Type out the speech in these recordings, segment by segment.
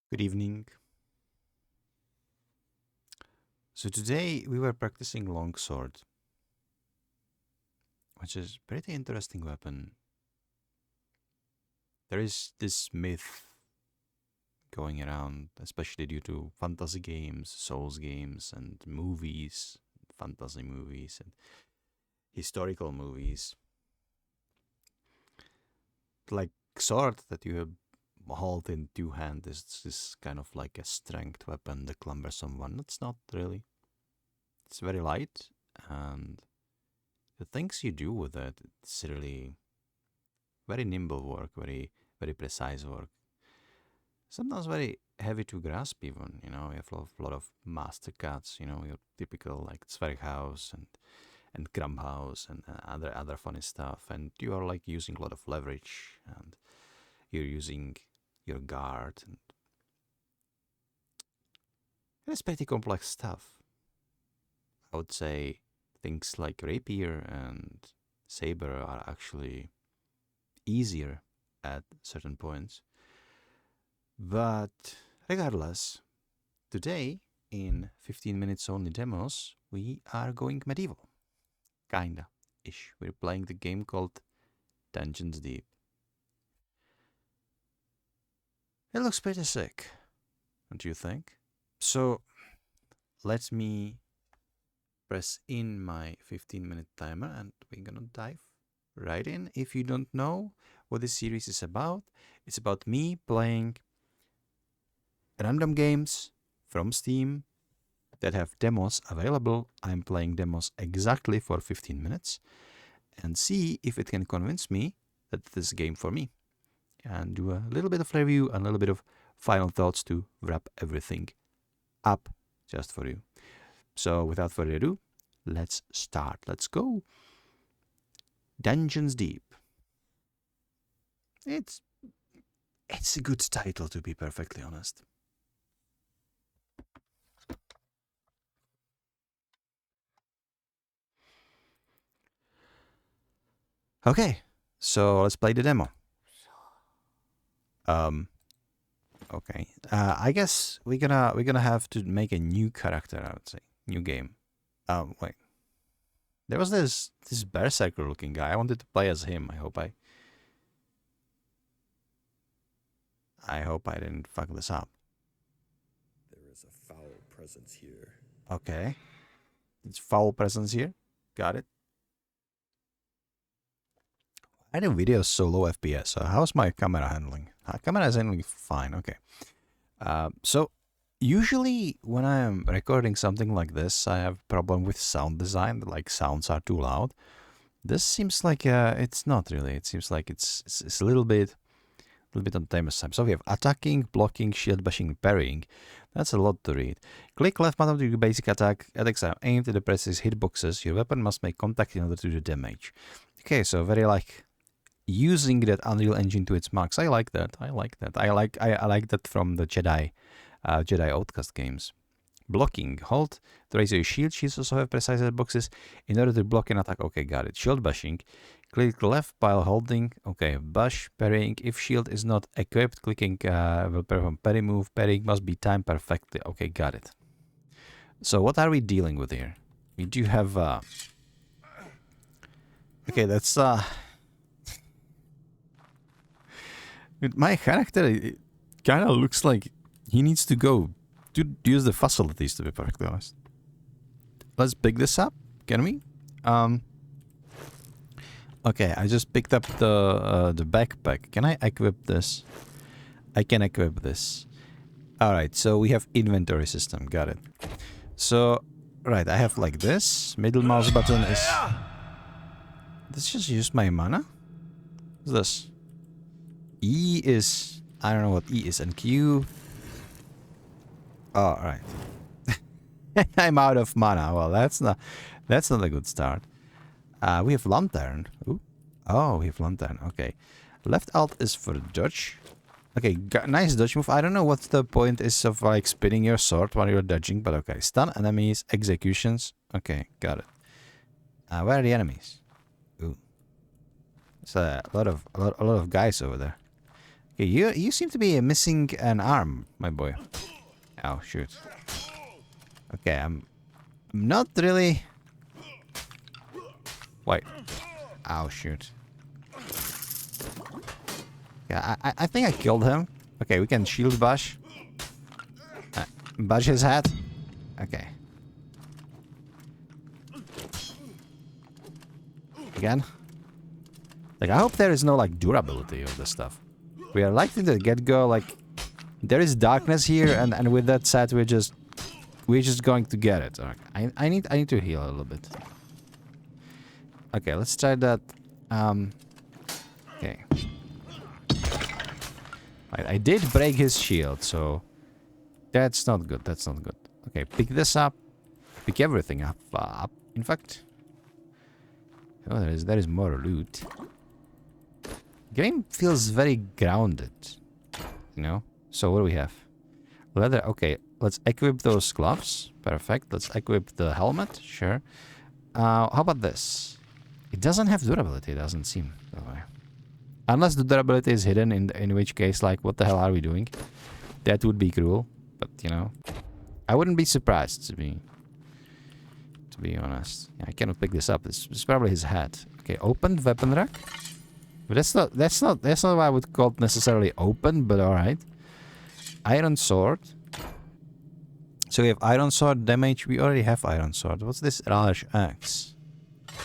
Good evening. So today we were practicing longsword, which is a pretty interesting weapon. There is this myth going around, especially due to fantasy games, souls games, and movies, fantasy movies, and historical movies. Like sword that you hold in two hands is kind of like a strength weapon, the cumbersome one. It's not really. It's very light, and the things you do with it, it's really very nimble work, very precise work. Sometimes very heavy to grasp even, you have a lot of master cuts, your typical like Zwerghaus and Kramhaus and other funny stuff. And you are like using a lot of leverage and you're using your guard and it's pretty complex stuff. I would say things like rapier and saber are actually easier at certain points. But regardless, today in 15 minutes only demos, we are going medieval. Kinda ish. We're playing the game called Dungeons Deep. It looks pretty sick, don't you think? So let me press in my 15-minute timer and we're gonna dive right in. If you don't know what this series is about, it's about me playing random games from Steam that have demos available. I'm playing demos exactly for 15 minutes and see if it can convince me that this is a game for me. And do a little bit of review and a little bit of final thoughts to wrap everything up just for you. So without further ado, let's start. Let's go. Dungeons Deep. It's a good title, to be perfectly honest. Okay, so let's play the demo. Okay. I guess we're gonna have to make a new character. I would say new game. Wait. There was this berserker looking guy. I wanted to play as him. I hope I didn't fuck this up. There is a foul presence here. Okay. It's foul presence here. Got it. I know video is so low FPS. So how's my camera handling? Camera is handling fine. Okay. So usually when I am recording something like this, I have a problem with sound design. Like sounds are too loud. This seems like it's not really. It seems like it's a little bit on timer time. So we have attacking, blocking, shield bashing, parrying. That's a lot to read. Click left button to do basic attack. Attacks are aimed at the presses hitboxes. Your weapon must make contact in order to do damage. Okay, so very like using that Unreal Engine to its max. I like that. I like that from the Jedi Outcast games. Blocking. Hold to raise your shield. Shields also have precise hitboxes in order to block an attack. Okay, got it. Shield bashing. Click left while holding. Okay, bash, parrying. If shield is not equipped, clicking will perform parry move. Parrying must be timed perfectly. Okay, got it. So what are we dealing with here? We do have okay, that's my character kind of looks like he needs to go to use the facilities, to be perfectly honest. Let's pick this up, can we? Okay, I just picked up the backpack. Can I equip this? I can equip this. Alright, so we have inventory system, got it. So, right, I have like this. Middle mouse button is... Let's just use my mana. What's this? E is... I don't know what E is, and Q... Oh, right. I'm out of mana. Well, that's not a good start. We have lantern. Ooh. Oh, we have lantern. Okay. Left alt is for dodge. Okay, nice dodge move. I don't know what the point is of like spinning your sword while you're dodging, but okay. Stun enemies, executions. Okay, got it. Where are the enemies? Ooh. There's a lot of guys over there. Okay, you seem to be missing an arm, my boy. Oh shoot. Okay, I'm not really. Wait. Oh shoot. Yeah, I think I killed him. Okay, we can shield bash. Bash his head. Okay. Again. Like, I hope there is no, like, durability of this stuff. We are likely to get-go, like, there is darkness here, and with that said, we're just going to get it. Okay. I need to heal a little bit. Okay, let's try that. Okay. I did break his shield, so that's not good. That's not good. Okay, pick this up. Pick everything up. In fact, oh, there is more loot. Game feels very grounded, you know. So what do we have? Leather. Okay, let's equip those gloves. Perfect. Let's equip the helmet. Sure. How about this? It doesn't have durability. It doesn't seem that way. Unless the durability is hidden, in which case, like, what the hell are we doing? That would be cruel. But you know, I wouldn't be surprised to be honest. Yeah, I cannot pick this up. This is probably his head. Okay, open weapon rack. But that's not what I would call necessarily open. But all right. Iron sword. So we have iron sword damage. We already have iron sword. What's this large axe?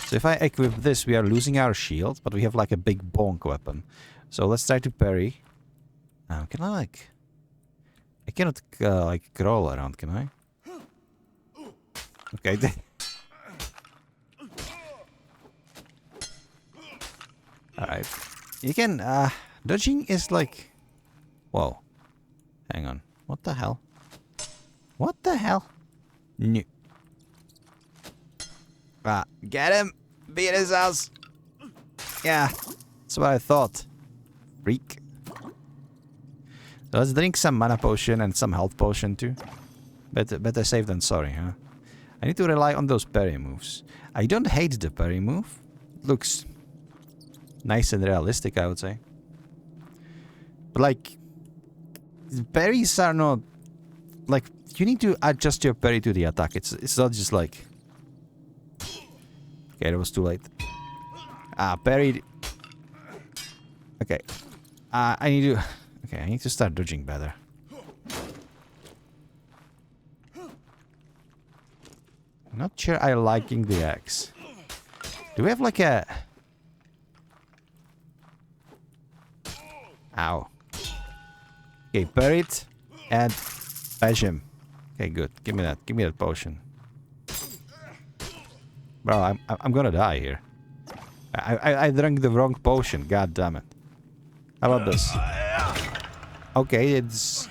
So if I equip this, we are losing our shield, but we have like a big bonk weapon. So let's try to parry. Can I like? I cannot like crawl around, can I? Okay. Alright. You can, dodging is like... Whoa. Hang on. What the hell? What the hell? No. Get him! Beat his ass! Yeah. That's what I thought. Freak. So let's drink some mana potion and some health potion too. Better safe than sorry, huh? I need to rely on those parry moves. I don't hate the parry move. It looks nice and realistic, I would say. But like, parries are not like, you need to adjust your parry to the attack. It's not just like, okay, that was too late. Parried. Okay. I need to start dodging better. Not sure I liking the axe. Do we have like a... Ow. Okay, parry it and bash him. Okay, good. Give me that. Give me that potion. Bro, I'm gonna die here. I drank the wrong potion. God damn it. How about this? Okay, it's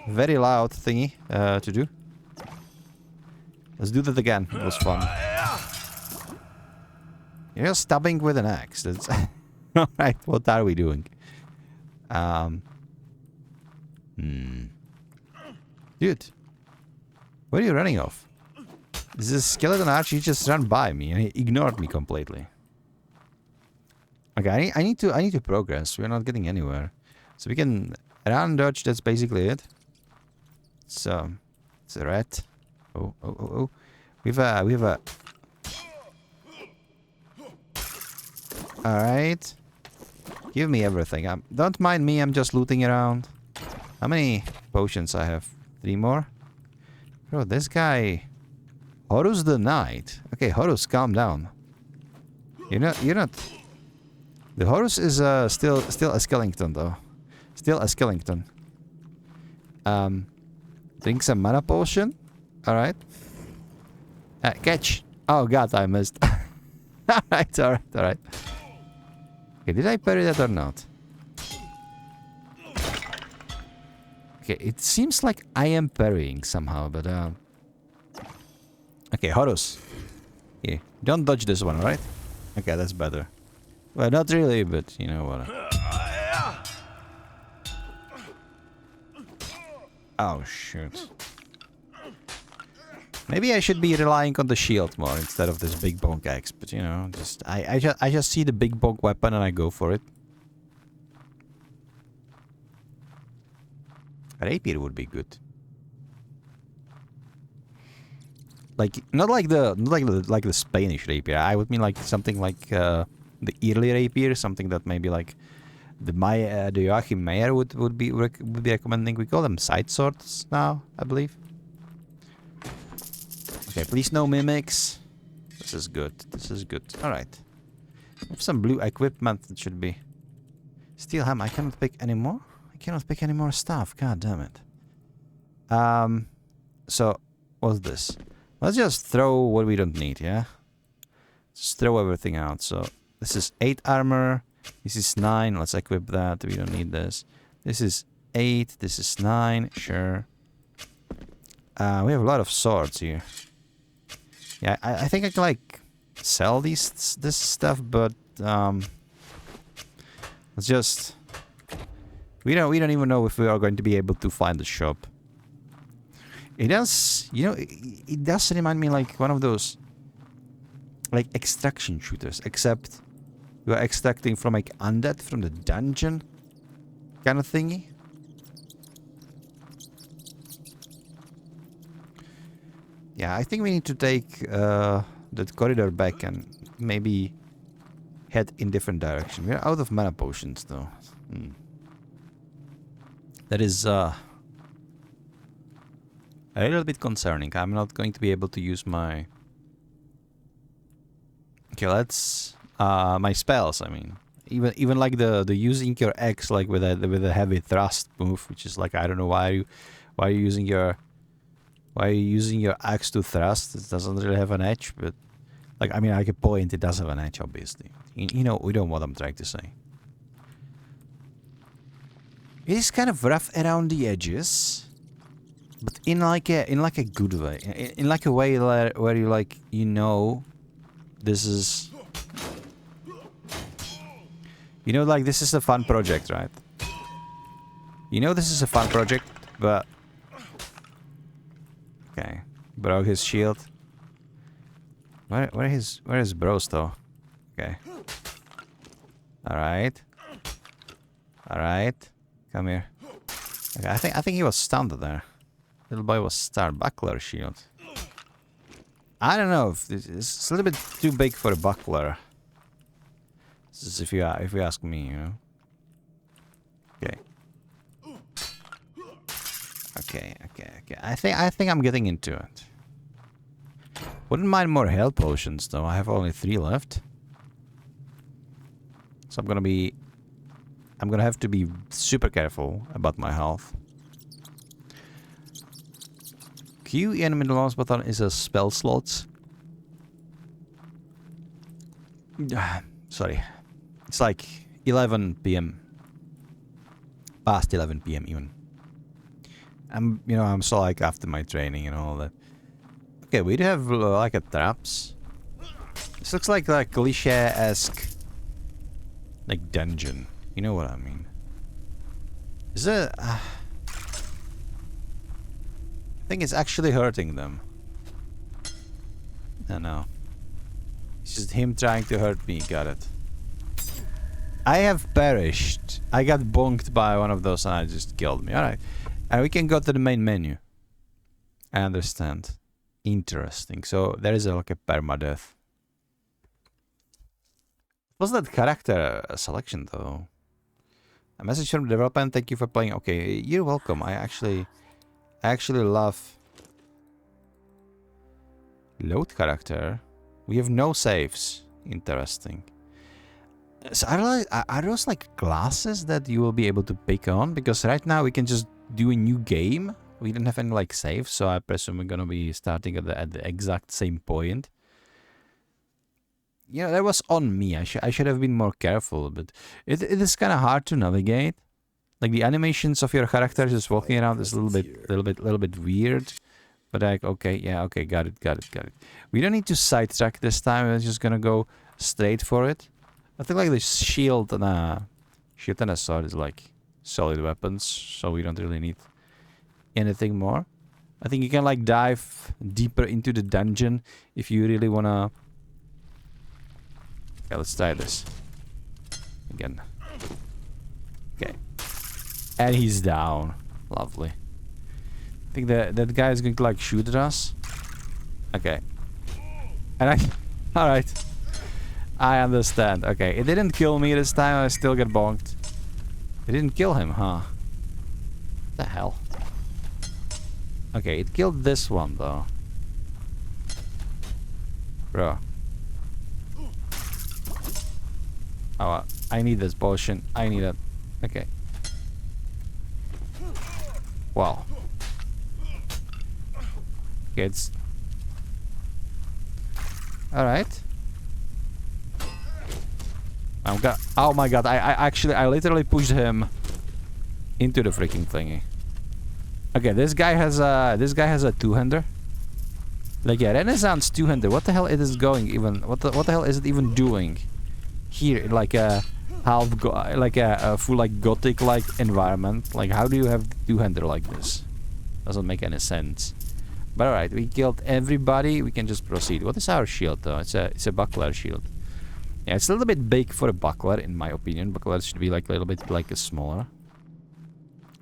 very loud thingy to do. Let's do that again. It was fun. You're stabbing with an axe. That's alright. What are we doing? Dude, where are you running off? Is this skeleton archer? He just ran by me and he ignored me completely. Okay, I need to progress. We're not getting anywhere. So we can run, dodge. That's basically it. It's a rat. Oh. We have a. All right. Give me everything. Don't mind me. I'm just looting around. How many potions I have? 3 more. Bro, this guy. Horus the Knight. Okay, Horus, calm down. You're not. The Horus is still a skeleton though. Still a skeleton. Drink some mana potion. All right. Catch. Oh god, I missed. all right. Okay, did I parry that or not? Okay, it seems like I am parrying somehow, but okay, Horus. Here, don't dodge this one, alright? Okay, that's better. Well, not really, but you know what. Oh shoot. Maybe I should be relying on the shield more instead of this big bonk axe, but you know, I just see the big bonk weapon and I go for it. Rapier would be good. Like not like the Spanish rapier. I would mean like something like the early rapier, something that maybe like the Joachim Meyer would be recommending. We call them side swords now, I believe. Okay, please no mimics. This is good. This is good. All right. Have some blue equipment. It should be. Steel hammer. I cannot pick any more. I cannot pick any more stuff. God damn it. So what's this? Let's just throw what we don't need. Yeah. Just throw everything out. So this is 8 armor. This is 9. Let's equip that. We don't need this. This is 8. This is 9. Sure. We have a lot of swords here. Yeah, I think I can like sell this stuff, but let's just we don't even know if we are going to be able to find the shop. It does, you know, it does remind me like one of those like extraction shooters, except you are extracting from like undead from the dungeon kind of thingy. Yeah, I think we need to take that corridor back and maybe head in different direction. We're out of mana potions though. That is a little bit concerning. I'm not going to be able to use my... Okay, let's... my spells, I mean. Even like the using your X like with a heavy thrust move, which is like, I don't know why are you using your axe to thrust. It doesn't really have an edge, but like, I mean, like a point, it does have an edge, obviously. You know what I'm trying to say. It is kind of rough around the edges, but in like a good way, in like a way where you like, you know, this is, you know, like this is a fun project, right? You know, this is a fun project, but okay, broke his shield. Where is bros though? Okay. All right. Come here. Okay, I think he was stunned there. Little boy was stunned. Buckler shield. I don't know if it's a little bit too big for a buckler. This is if you ask me, you know. Okay. Okay. I think I'm getting into it. Wouldn't mind more health potions though. I have only 3 left. So I'm gonna have to be super careful about my health. Q in the middle mouse button is a spell slot. Sorry. It's like 11 PM. Past 11 PM even. I'm so like after my training and all that. Okay, we do have like a traps. This looks like a cliche-esque like dungeon. You know what I mean? Is it? I think it's actually hurting them. No. It's just him trying to hurt me. Got it. I have perished. I got bonked by one of those and I just killed me. Alright. And we can go to the main menu. I understand. Interesting. So there is like a permadeath. Was that character selection though? A message from development. Thank you for playing. Okay, you're welcome. I actually love load character. We have no saves. Interesting. So I realize, are those like classes that you will be able to pick on? Because right now we can just do a new game. We don't have any like saves, so I presume we're gonna be starting at the exact same point. Yeah, that was on me. I should have been more careful, but it is kind of hard to navigate. Like the animations of your character just walking around is a little bit weird. But like, okay, yeah, okay, got it. We don't need to sidetrack this time. We're just gonna go straight for it. I think like the shield and a sword is like solid weapons, so we don't really need anything more. I think you can like dive deeper into the dungeon if you really wanna. Okay, let's try this again. Okay, and he's down. Lovely. I think that guy is going to like shoot at us. Okay. And I... Alright. I understand. Okay, it didn't kill me this time. I still get bonked. It didn't kill him, huh? What the hell? Okay, it killed this one though. Bro. Oh, I need this potion. I need it. Okay. Wow. Okay, it's... Alright. Oh my god, I literally pushed him into the freaking thingy. Okay, this guy has a two-hander. Like, yeah, Renaissance two-hander. What the hell it is going even? What the hell is it even doing here? Like a a full like gothic like environment. Like, how do you have two-hander like this? Doesn't make any sense. But alright, we killed everybody. We can just proceed. What is our shield though? It's a buckler shield. Yeah, it's a little bit big for a buckler in my opinion. Bucklers should be like a little bit like a smaller.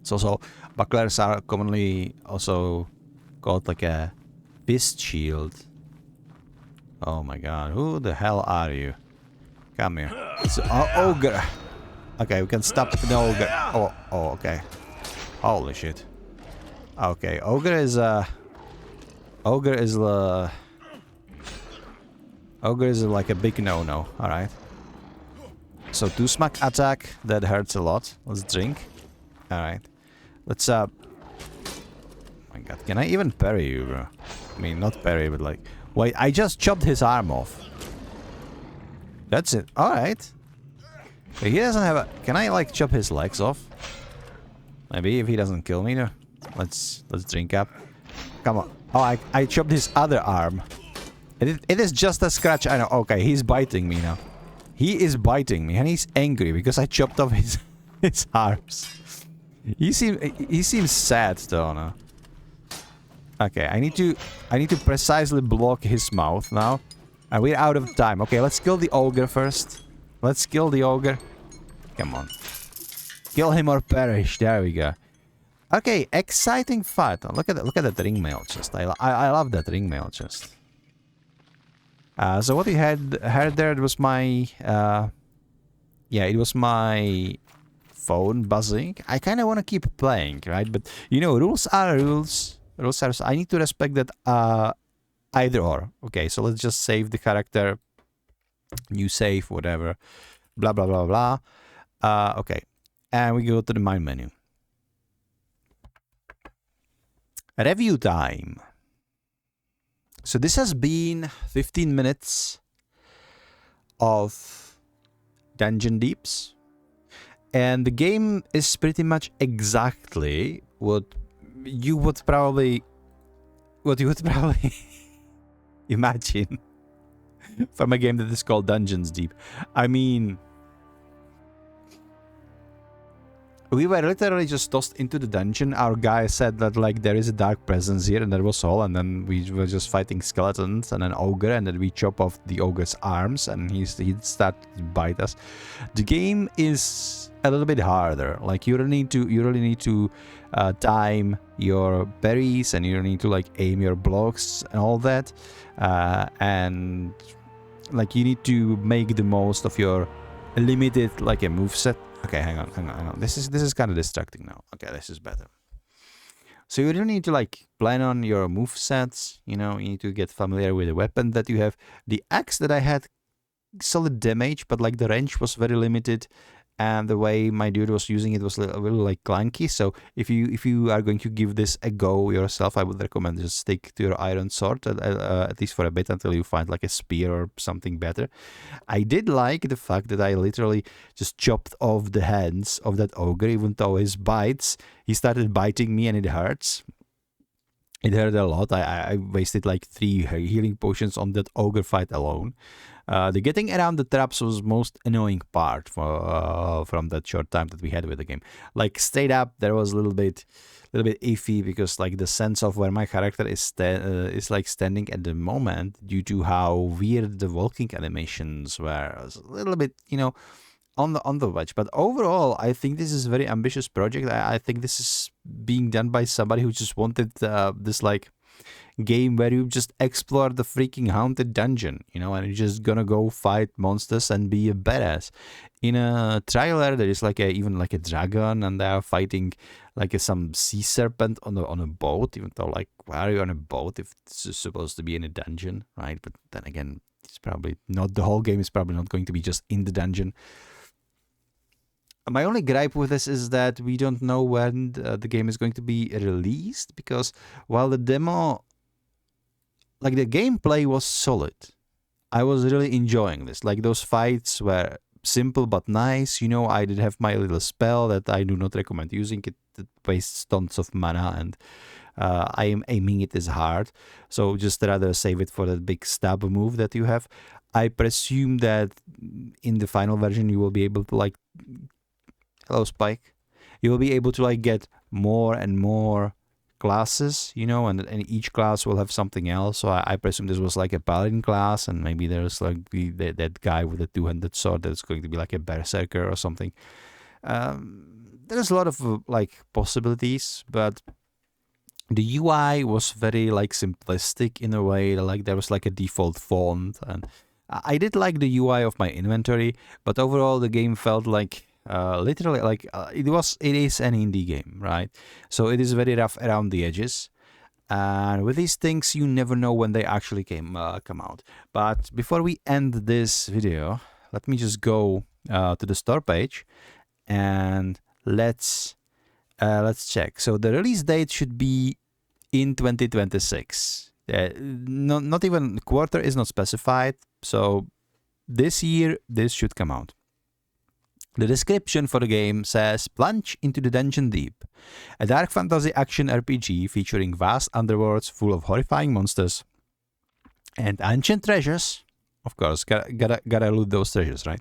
It's also bucklers are commonly also called like a fist shield. Oh my god, who the hell are you? Come here. It's an ogre. Okay, we can stop the ogre. Oh, okay. Holy shit. Okay, ogre is like a big no-no. Alright. So 2 smack attack, that hurts a lot. Let's drink. Alright. Let's oh my god, can I even parry you, bro? I mean, not parry, but like... Wait, I just chopped his arm off. That's it. Alright. He doesn't have a... Can I like chop his legs off? Maybe if he doesn't kill me though. Let's drink up. Come on. Oh, I chopped his other arm. It is just a scratch. I know. Okay, he's biting me now. He is biting me and he's angry because I chopped off his arms. He seems sad though, no? Okay, I need to precisely block his mouth now. And we're out of time. Okay, let's kill the ogre first. Let's kill the ogre. Come on. Kill him or perish. There we go. Okay, exciting fight. Look at that ring mail chest. I love that ring mail chest. So what we had there, it was my yeah, it was my phone buzzing. I kind of want to keep playing, right? But you know, rules are rules. Rules are. I need to respect that either or. Okay, so let's just save the character. New save, whatever. Blah blah blah blah. Okay, and we go to the main menu. Review time. So this has been 15 minutes of Dungeon Deeps. And the game is pretty much exactly what you would probably imagine from a game that is called Dungeons Deep. I mean, we were literally just tossed into the dungeon. Our guy said that like there is a dark presence here, and that was all. And then we were just fighting skeletons and an ogre, and then we chop off the ogre's arms, and he started to bite us. The game is a little bit harder. Like you really need to time your berries, and you really need to like aim your blocks and all that, and like you need to make the most of your limited like a moveset. Okay, hang on. This is kind of distracting now. Okay, this is better. So you really need to like plan on your movesets. You know, you need to get familiar with the weapon that you have. The axe that I had, solid damage, but like the range was very limited, and the way my dude was using it was a little like clunky. So if you are going to give this a go yourself, I would recommend just stick to your iron sword at least for a bit until you find like a spear or something better. I did like the fact that I literally just chopped off the hands of that ogre, even though his bites, he started biting me and it hurts. It hurt a lot. I wasted like 3 healing potions on that ogre fight alone. The getting around the traps was most annoying part from that short time that we had with the game. Like straight up, there was a little bit iffy because like the sense of where my character is like standing at the moment, due to how weird the walking animations were. It was a little bit, you know, on the wedge. But overall, I think this is a very ambitious project. I think this is being done by somebody who just wanted this like game where you just explore the freaking haunted dungeon, you know, and you're just gonna go fight monsters and be a badass. In a trailer, there is like even like a dragon, and they are fighting like some sea serpent on a boat. Even though, like, why are you on a boat if it's supposed to be in a dungeon, right? But then again, it's probably not, the whole game is probably not going to be just in the dungeon. My only gripe with this is that we don't know when the game is going to be released, because while the demo, like, the gameplay was solid, I was really enjoying this. Like, those fights were simple but nice. You know, I did have my little spell that I do not recommend using. It wastes tons of mana, and I am aiming it as hard. So just rather save it for that big stab move that you have. I presume that in the final version you will be able to, like, hello Spike, you will be able to, like, get more and more classes, you know, and each class will have something else. So I presume this was like a paladin class, and maybe there's like that guy with a two-handed sword that's going to be like a berserker or something. There's a lot of like possibilities, but the UI was very like simplistic in a way. Like, there was like a default font, and I did like the UI of my inventory, but overall the game felt like literally like it is an indie game, right? So it is very rough around the edges, and with these things you never know when they actually come out. But before we end this video, let me just go to the store page, and let's check. So the release date should be in 2026. Not even quarter is not specified, so this year this should come out. The description for the game says, Plunge into the Dungeon Deep, a dark fantasy action RPG featuring vast underworlds full of horrifying monsters and ancient treasures. Of course, gotta loot those treasures, right?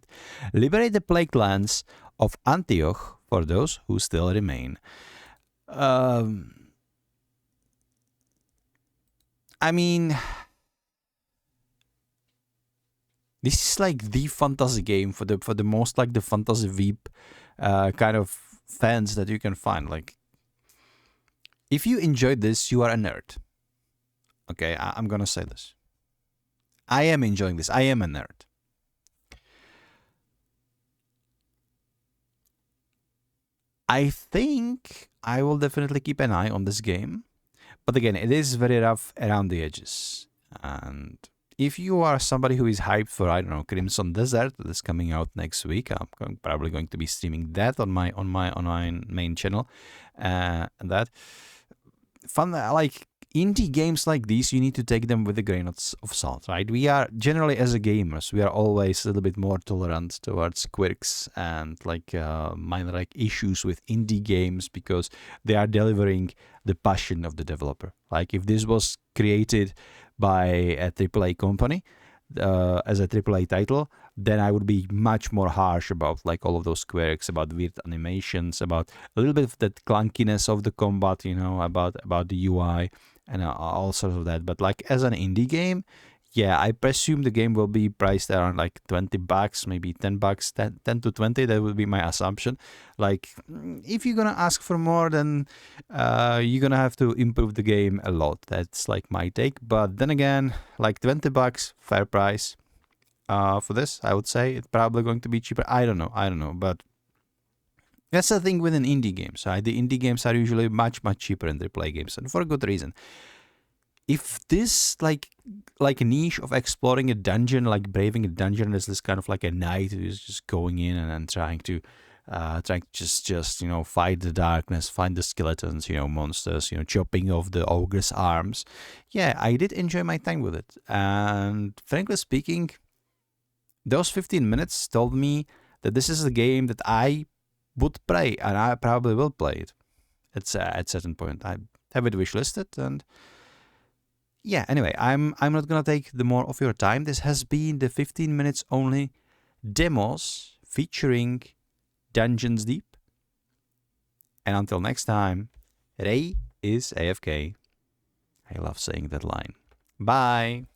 Liberate the plagued lands of Antioch for those who still remain. I mean, this is like the fantasy game for the most, like, the fantasy Veep kind of fans that you can find. Like, if you enjoyed this, you are a nerd. Okay, I'm gonna say this. I am enjoying this. I am a nerd. I think I will definitely keep an eye on this game. But again, it is very rough around the edges. And if you are somebody who is hyped for, I don't know, Crimson Desert that is coming out next week, I'm probably going to be streaming that on my main channel. And that fun, like, indie games like these, you need to take them with a grain of salt, right? We are generally, as a gamers, we are always a little bit more tolerant towards quirks and like minor like issues with indie games, because they are delivering the passion of the developer. Like, if this was created by a AAA company as a AAA title, then I would be much more harsh about like all of those quirks, about weird animations, about a little bit of that clunkiness of the combat, you know, about the UI and all sorts of that. But like, as an indie game, yeah, I presume the game will be priced around like $20, maybe $10, 10 to 20. That would be my assumption. Like, if you're gonna ask for more, then you're gonna have to improve the game a lot. That's like my take. But then again, like $20, fair price for this. I would say it's probably going to be cheaper. I don't know. But that's the thing with an indie games, right? The indie games are usually much cheaper than AAA games, and for a good reason. If this like a niche of exploring a dungeon, like braving a dungeon, is this kind of like a knight who's just going in and trying to just you know, fight the darkness, find the skeletons, you know, monsters, you know, chopping off the ogre's arms. Yeah, I did enjoy my time with it, and frankly speaking, those 15 minutes told me that this is a game that I would play, and I probably will play it at certain point. I have it wishlisted, and yeah, anyway, I'm not gonna take the more of your time. This has been the 15 minutes only demos featuring Dungeons Deep. And until next time, Ray is AFK. I love saying that line. Bye.